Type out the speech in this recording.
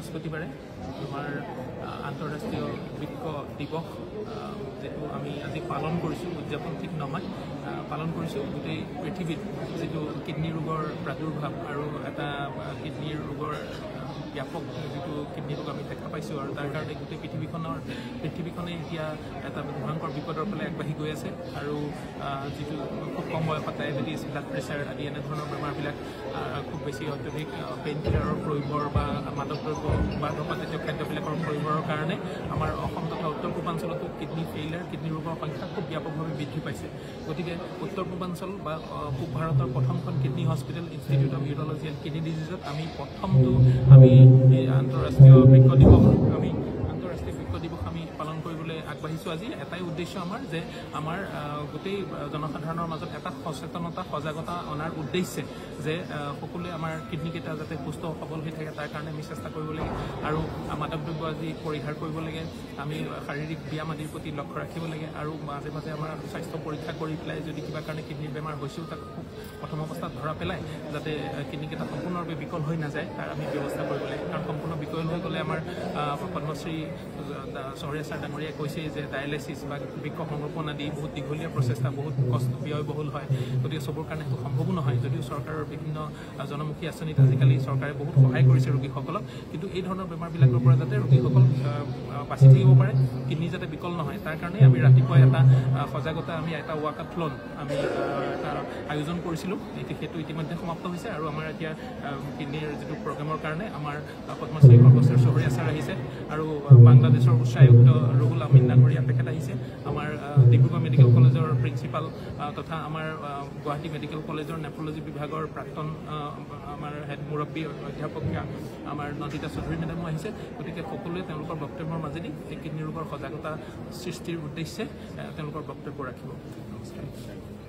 বৃহস্পতিবাৰে আমাৰ আন্তঃৰাষ্ট্ৰীয় বৃক্ক দিৱস যেটো আমি আজি পালন কৰিছোঁ উদযাপন ঠিক নহয় পালন কৰিছোঁ গোটেই পৃথিৱীত যেটো কিডনি ৰোগৰ প্ৰাদুৰ্ভাৱ আৰু এটা কিডনি ৰোগৰ ব্যাপক যেটো কিডনি ৰোগ আমি দেখা পাইছোঁ আৰু তাৰ কাৰণে গোটেই পৃথিৱীখনে এতিয়া এটা ভয়ংকৰ বিপদৰ ফালে আগবাঢ়ি গৈ আছে আৰু যেটো খুব কম বয়সত ডায়েবেটিছ ব্লাড প্ৰেছাৰ আদি এনেধৰণৰ বেমাৰবিলাক খুব বেছি অত্যধিক পেইন কিলাৰৰ প্ৰয়োগৰ বা মাদক দ্ৰব্য বা ধপাতজাতীয় খাদ্যবিলাকৰ প্ৰয়োগৰ কাৰণে আমাৰ অসম তথা উত্তৰ পূৰ্বাঞ্চলতো কিডনি ফেইলাৰ কিডনি ৰোগৰ সংখ্যা খুব ব্যাপকভাৱে বৃদ্ধি পাইছে গতিকে উত্তৰ পূৰ্বাঞ্চল বা পূব ভাৰতৰ প্ৰথমখন kidney hospital institute of urology and kidney ডিজিজত আমি প্ৰথমটো আমি আন্তঃৰাষ্ট্ৰীয় বৃক্ক দিৱস আমি পালন কৰিবলৈ আগবাঢ়িছোঁ আজি এটাই উদ্দেশ্য আমাৰ যে আমাৰ গোটেই জনসাধাৰণৰ মাজত এটা সচেতনতা সজাগতা অনাৰ উদ্দেশ্যে যে সকলোৱে আমাৰ কিডনিকেইটা যাতে সুস্থ সবল হৈ থাকে তাৰ কাৰণে আমি চেষ্টা কৰিব লাগে আৰু মাদক দ্ৰব্য আদি পৰিহাৰ কৰিব লাগে আমি শাৰীৰিক ব্যায়াম আদিৰ প্ৰতি লক্ষ্য ৰাখিব লাগে আৰু মাজে মাজে আমাৰ স্বাস্থ্য পৰীক্ষা কৰি পেলাই যদি কিবা কাৰণে কিডনিৰ বেমাৰ হৈছেও তাক প্ৰথম অৱস্থাত ধৰা পেলাই যাতে কিডনিকেইটা সম্পূৰ্ণৰূপে বিকল হৈ নাযায় তাৰ আমি ব্যৱস্থা কৰিব লাগে কাৰণ সম্পূৰ্ণ বিকল হৈ গ'লে আমাৰ পদ্মশ্ৰী চহৰীয়া ছাৰ ডাঙৰীয়াই কৈছে যে ডায়েলাইচিছ বা বৃক্ক সংৰোপণ আদি বহুত দীঘলীয়া প্ৰচেষ্টা বহুত কষ্ট ব্যয়বহুল হয় গতিকে চবৰ কাৰণে সেইটো সম্ভৱো নহয় যদিও চৰকাৰৰ বিভিন্ন জনমুখী আঁচনিত আজিকালি চৰকাৰে বহুত সহায় কৰিছে ৰোগীসকলক কিন্তু এই ধৰণৰ বেমাৰবিলাকৰ পৰা যাতে ৰোগীসকল বাচি থাকিব পাৰে কিডনি যাতে বিকল নহয় তাৰ কাৰণে আমি ৰাতিপুৱা এটা সজাগতা আমি এটা ৱাকাথলন আমি এটা আয়োজন কৰিছিলোঁ সেইটো ইতিমধ্যে সমাপ্ত হৈছে আৰু আমাৰ এতিয়া কিডনিৰ যিটো প্ৰগ্ৰেমৰ কাৰণে আমাৰ পদ্মশ্ৰী সৰ্বশ্ৰেষ্ঠ চহৰীয়া ছাৰ আহিছে আৰু বাংলাদেশৰ উচ্চায়ুক্ত ৰুহুল আমিন ডাঙৰীয়া তেখেত আহিছে আমাৰ ডিব্ৰুগড় মেডিকেল কলেজৰ প্ৰিন্সিপাল তথা আমাৰ গুৱাহাটী মেডিকেল কলেজৰ নেফ্ৰলজি বিভাগৰ প্ৰাক্তন আমাৰ হেড মুৰব্বী অধ্যাপকা আমাৰ নন্দিতা চৌধুৰী মেডামো আহিছে গতিকে সকলোৱে তেওঁলোকৰ বক্তব্যৰ মাজেদি এই কিডনি ৰোগৰ সজাগতা সৃষ্টিৰ উদ্দেশ্যে তেওঁলোকৰ বক্তব্য ৰাখিব নমস্কাৰ